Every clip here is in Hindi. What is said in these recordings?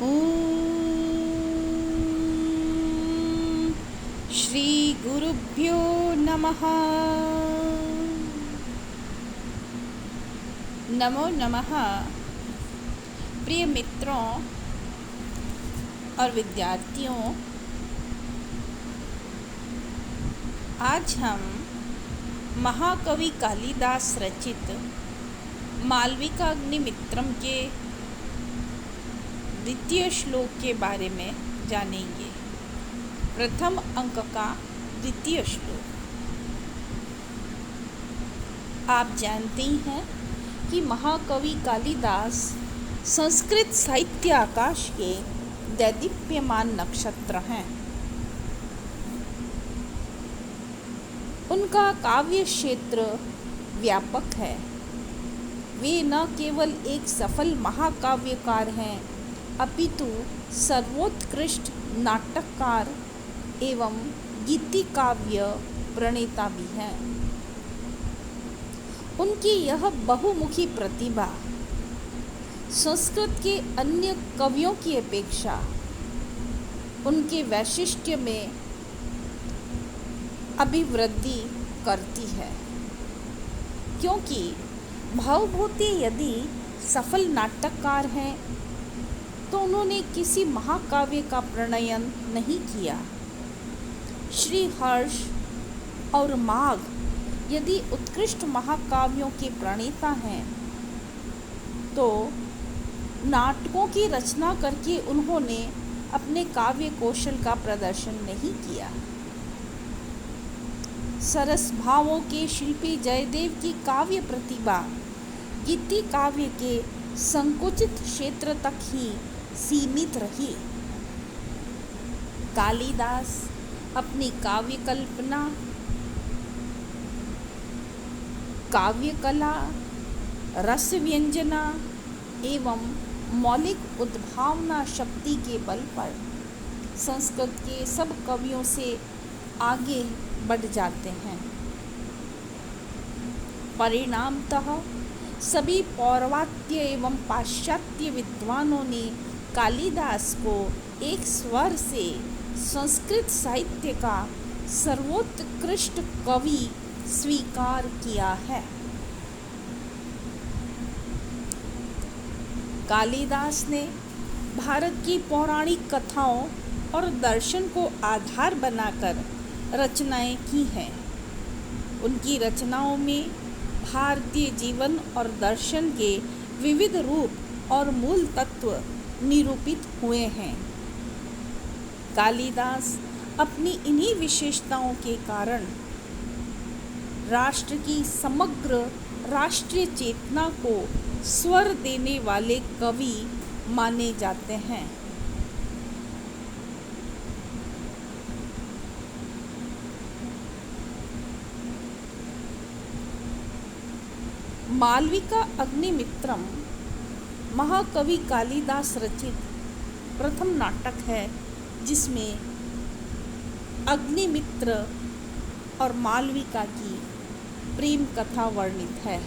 ओम श्री गुरुभ्यो नमः। नमो नमः। प्रिय मित्रों और विद्यार्थियों, आज हम महाकवि कालिदास रचित मालविकाग्निमित्रम के द्वितीय श्लोक के बारे में जानेंगे। प्रथम अंक का द्वितीय श्लोक। आप जानते ही हैं कि महाकवि कालिदास संस्कृत साहित्य आकाश के दैदीप्यमान नक्षत्र हैं। उनका काव्य क्षेत्र व्यापक है। वे न केवल एक सफल महाकाव्यकार हैं, अपितु सर्वोत्कृष्ट नाटककार एवं गीतिकाव्य प्रणेता भी हैं। उनकी यह बहुमुखी प्रतिभा संस्कृत के अन्य कवियों की अपेक्षा उनके वैशिष्ट्य में अभिवृद्धि करती है, क्योंकि भावभूति यदि सफल नाटककार हैं तो उन्होंने किसी महाकाव्य का प्रणयन नहीं किया। श्री हर्ष और माघ यदि उत्कृष्ट महाकाव्यों के प्रणेता हैं तो नाटकों की रचना करके उन्होंने अपने काव्य कौशल का प्रदर्शन नहीं किया। सरस भावों के शिल्पी जयदेव की काव्य प्रतिभा गीति काव्य के संकुचित क्षेत्र तक ही सीमित रही। कालिदास अपनी काव्य कल्पना, काव्य कला, रस व्यंजना एवं मौलिक उद्भावना शक्ति के बल पर संस्कृत के सब कवियों से आगे बढ़ जाते हैं। परिणामतः सभी पौर्वात्य एवं पाश्चात्य विद्वानों ने कालिदास को एक स्वर से संस्कृत साहित्य का सर्वोत्कृष्ट कवि स्वीकार किया है। कालिदास ने भारत की पौराणिक कथाओं और दर्शन को आधार बनाकर रचनाएं की हैं। उनकी रचनाओं में भारतीय जीवन और दर्शन के विविध रूप और मूल तत्व निरूपित हुए हैं। कालिदास अपनी इन्हीं विशेषताओं के कारण राष्ट्र की समग्र राष्ट्रीय चेतना को स्वर देने वाले कवि माने जाते हैं। मालविका अग्निमित्रम महाकवि कालिदास रचित प्रथम नाटक है, जिसमें अग्निमित्र और मालविका की प्रेम कथा वर्णित है।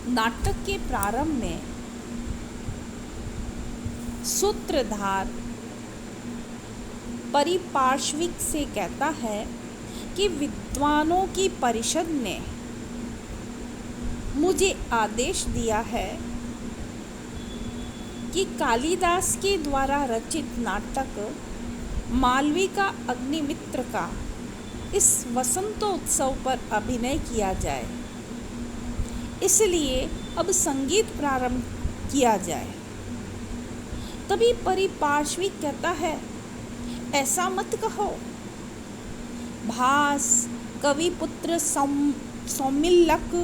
नाटक के प्रारंभ में सूत्रधार परिपार्श्विक से कहता है कि विद्वानों की परिषद ने मुझे आदेश दिया है कि कालिदास के द्वारा रचित नाटक मालविका अग्निमित्र का इस वसंतोत्सव पर अभिनय किया जाए, इसलिए अब संगीत प्रारंभ किया जाए। तभी परिपार्श्विक कहता है, ऐसा मत कहो। भास, कविपुत्र सौमिल्लक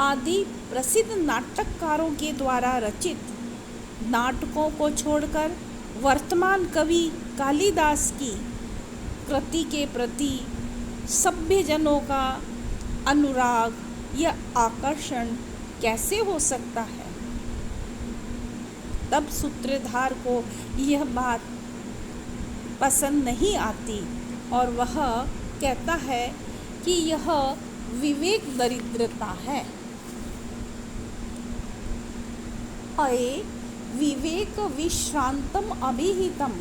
आदि प्रसिद्ध नाटककारों के द्वारा रचित नाटकों को छोड़कर वर्तमान कवि कालिदास की कृति के प्रति सभ्यजनों का अनुराग या आकर्षण कैसे हो सकता है। तब सूत्रधार को यह बात पसंद नहीं आती और वह कहता है कि यह विवेक दरिद्रता है। अये विवेक विश्रांतम अभिहितम।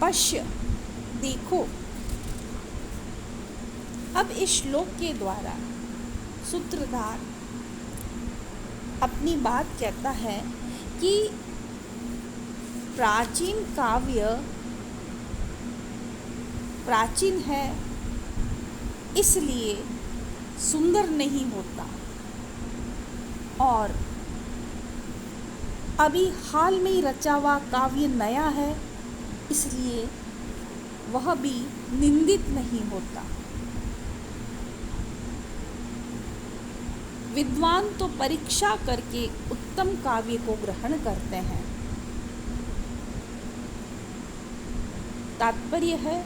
पश्य, देखो। अब इस श्लोक के द्वारा सूत्रधार अपनी बात कहता है कि प्राचीन काव्य प्राचीन है, इसलिए सुंदर नहीं होता, और अभी हाल में ही रचा हुआ काव्य नया है, इसलिए वह भी निंदित नहीं होता। विद्वान तो परीक्षा करके उत्तम काव्य को ग्रहण करते हैं। तात्पर्य है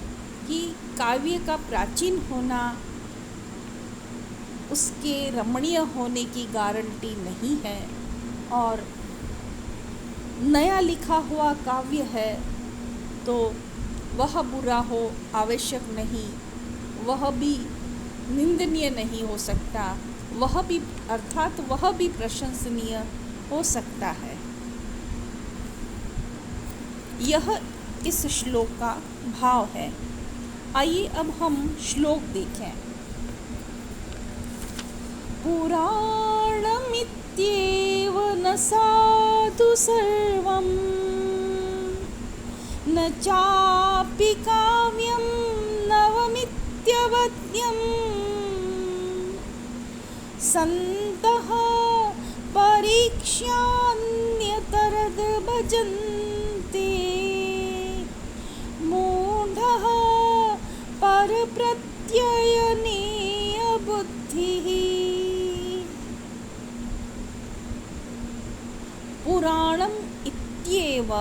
कि काव्य का प्राचीन होना उसके रमणीय होने की गारंटी नहीं है, और नया लिखा हुआ काव्य है तो वह बुरा हो आवश्यक नहीं, वह भी निंदनीय नहीं हो सकता, वह भी अर्थात वह भी प्रशंसनीय हो सकता है। यह इस श्लोक का भाव है। आइए अब हम श्लोक देखें। पुराणमित्येव न साधु सर्वं न चापि काव्यं नवमित्यवद्यम् सन्तः परीक्ष्यान्यतरद् भजन्ते मूढः परप्रत्ययनेय बुद्धिः। पुराणम् इत्येव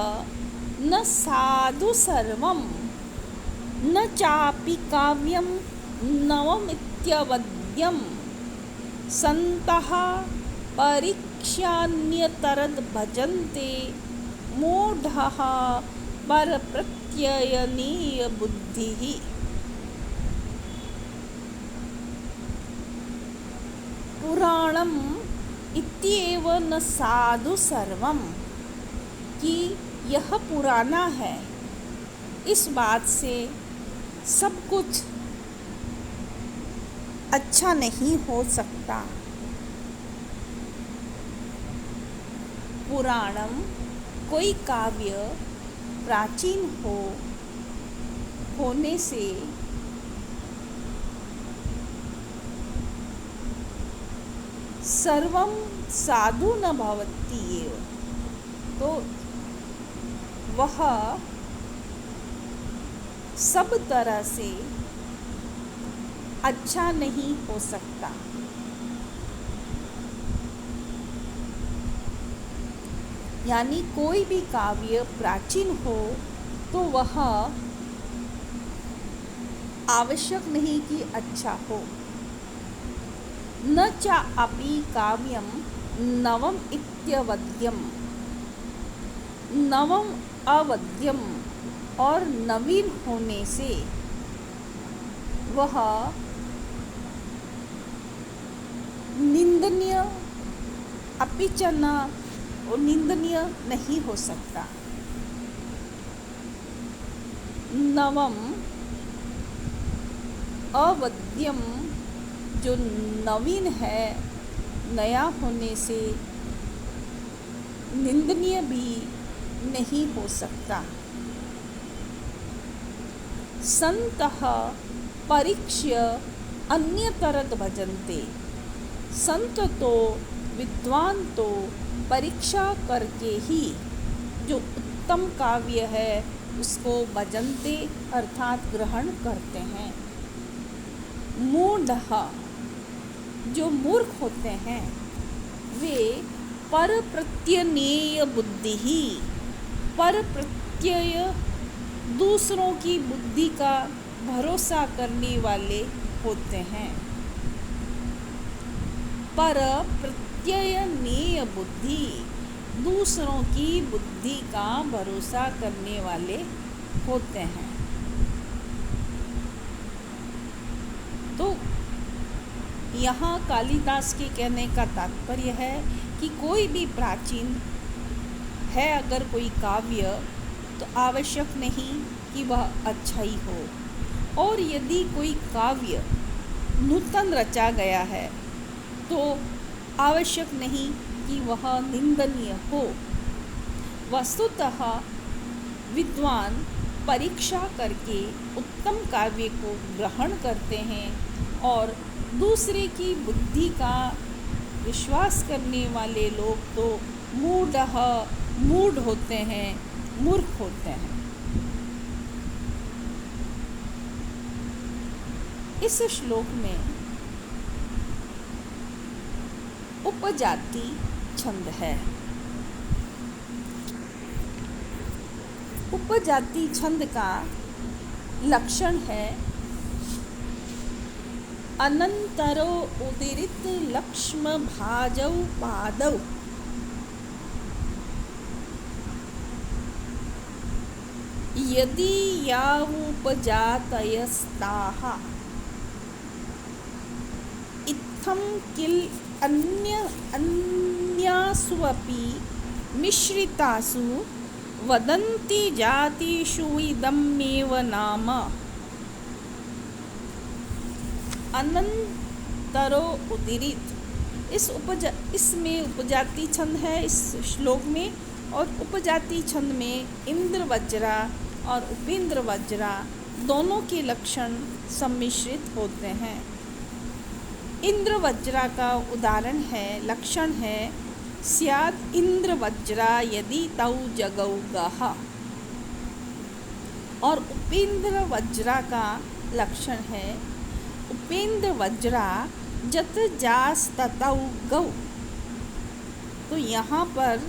न साधु सर्वं न चापि काव्यं नवमित्यवद्यम् सन्तः परीक्ष्यान्यतरद् भजन्ते मूढः परप्रत्ययनेय बुद्धिः। पुराणम् इत्येव न साधु सर्वं, कि यह पुराना है, इस बात से सब कुछ अच्छा नहीं हो सकता। पुराणम कोई काव्य प्राचीन होने से सर्वम साधु न भवति एव, तो वह सब तरह से अच्छा नहीं हो सकता। यानी कोई भी काव्य प्राचीन हो तो वह आवश्यक नहीं कि अच्छा हो। न चा अपि काव्यम नवम इत्यवद्यम, नवम अवद्यम और नवीन होने से वह निंदनीय अपिचना और निंदनीय नहीं हो सकता। नवम अवद्यम जो नवीन है, नया होने से निंदनीय भी नहीं हो सकता। संतः परीक्ष्य अन्यतरद् भजन्ते, संत तो विद्वान तो परीक्षा करके ही जो उत्तम काव्य है उसको भजन्ते अर्थात ग्रहण करते हैं। मूढ़ः जो मूर्ख होते हैं वे पर प्रत्ययनेय बुद्धि ही, पर प्रत्यय दूसरों की बुद्धि का भरोसा करने वाले होते हैं। पर प्रत्ययनेय बुद्धि दूसरों की बुद्धि का भरोसा करने वाले होते हैं। तो यहाँ कालिदास के कहने का तात्पर्य है कि कोई भी प्राचीन है अगर कोई काव्य, तो आवश्यक नहीं कि वह अच्छा ही हो, और यदि कोई काव्य नूतन रचा गया है तो आवश्यक नहीं कि वह निंदनीय हो। वस्तुतः विद्वान परीक्षा करके उत्तम काव्य को ग्रहण करते हैं, और दूसरे की बुद्धि का विश्वास करने वाले लोग तो मूढ़ होते हैं, मूर्ख होते हैं। इस श्लोक में उपजाति छंद है। उपजाति छंद का लक्षण है अनंतरो उदीरित लक्ष्म भाजौ पादौ। यदि यावुपजातयस्ताः इत्थं किल अन्यास्वपि मिश्रितासु वदन्ति जातिषु इदमेव नाम। अनंतरो उदीरित, इसमें उपजाति छंद है इस श्लोक में, और उपजाति छंद में इंद्र वज्रा और उपेंद्र वज्रा दोनों के लक्षण सम्मिश्रित होते हैं। इंद्र वज्रा का उदाहरण है, लक्षण है स्याद इंद्र वज्रा यदि तौ जगौ गः, और उपेंद्र वज्रा का लक्षण है उपेंद्र वज्रा जत जास ततौ गौ। तो यहाँ पर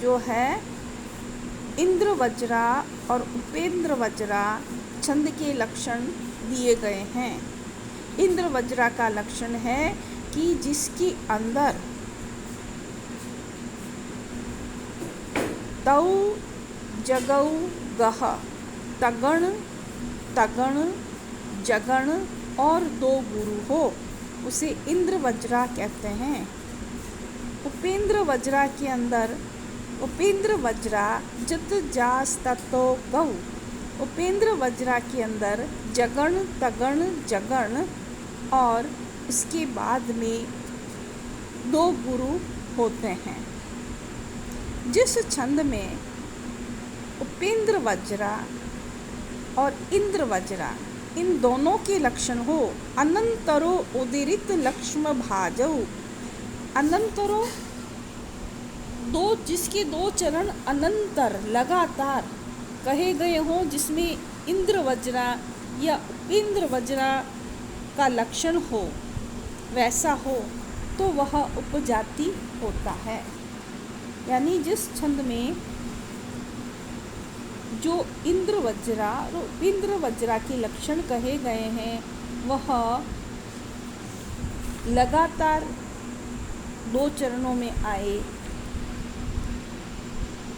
जो है इंद्र वज्रा और उपेंद्र वज्रा छंद के लक्षण दिए गए हैं। इंद्र वज्रा का लक्षण है कि जिसके अंदर तौ जगौ गह, तगण तगण जगण और दो गुरु हो, उसे इंद्र वज्रा कहते हैं। उपेंद्र वज्रा के अंदर उपेंद्र वज्रा जत जास ततो गौ, उपेंद्र वज्रा के अंदर जगण तगण जगण और इसके बाद में दो गुरु होते हैं। जिस छंद में उपेंद्र वज्रा और इंद्र वज्रा इन दोनों के लक्षण हो, अनंतरो उदीरित लक्ष्म भाजौ। अनंतरो जिसके दो चरण अनंतर लगातार कहे गए हों, जिसमें इंद्र वज्रा या उपेंद्र वज्रा का लक्षण हो, वैसा हो तो वह उपजाति होता है। यानी जिस छंद में जो इंद्र वज्रा और उपेंद्र वज्रा के लक्षण कहे गए हैं वह लगातार दो चरणों में आए,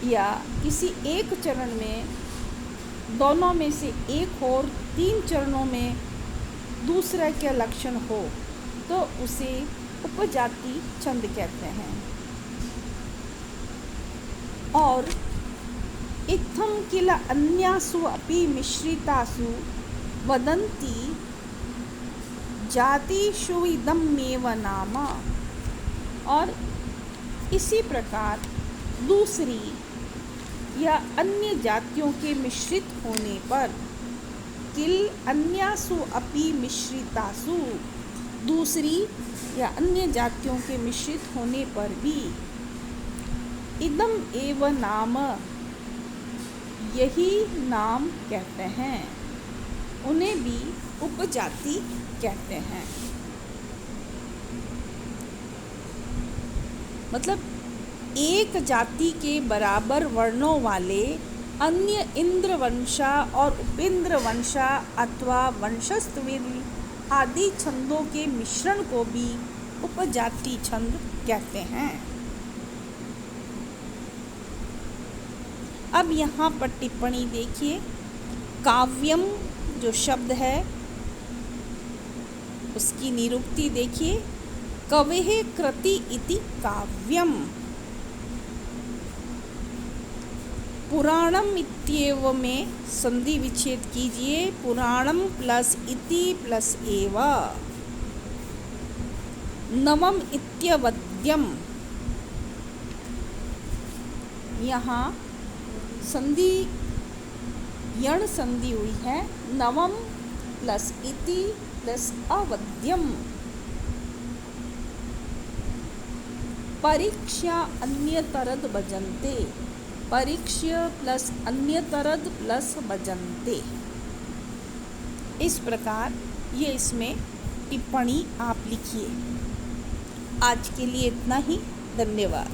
या किसी एक चरण में दोनों में से एक और 3 चरणों में दूसरा का लक्षण हो, तो उसे उपजाति छंद कहते हैं। और इत्थं किल अन्यासु अपि मिश्रितासु वदन्ति जातिषु इदमेव नाम। और इसी प्रकार दूसरी या अन्य जातियों के मिश्रित होने पर, किल अन्यासु अपि मिश्रितासु, दूसरी या अन्य जातियों के मिश्रित होने पर भी, इदम एव नाम, यही नाम कहते हैं, उन्हें भी उपजाति कहते हैं। मतलब एक जाति के बराबर वर्णों वाले अन्य इंद्र वंशा और उपेंद्र वंशा अथवा वंशस्त्विल आदि छंदों के मिश्रण को भी उपजाति छंद कहते हैं। अब यहाँ पर टिप्पणी देखिए, काव्यम जो शब्द है उसकी निरुक्ति देखिए, कवेः कृति इति काव्यम। पुराणम इत्येव में संधि विच्छेद कीजिए, पुराणम प्लस इति प्लस एव। नवम इत्यवद्यम, यहाँ संधि यण संधि हुई है, नवम प्लस इति प्लस अवद्यम। परीक्षा अन्यतरद भजन्ते, परीक्ष्य प्लस अन्यतरद प्लस भजन्ते। इस प्रकार ये इसमें टिप्पणी आप लिखिए। आज के लिए इतना ही, धन्यवाद।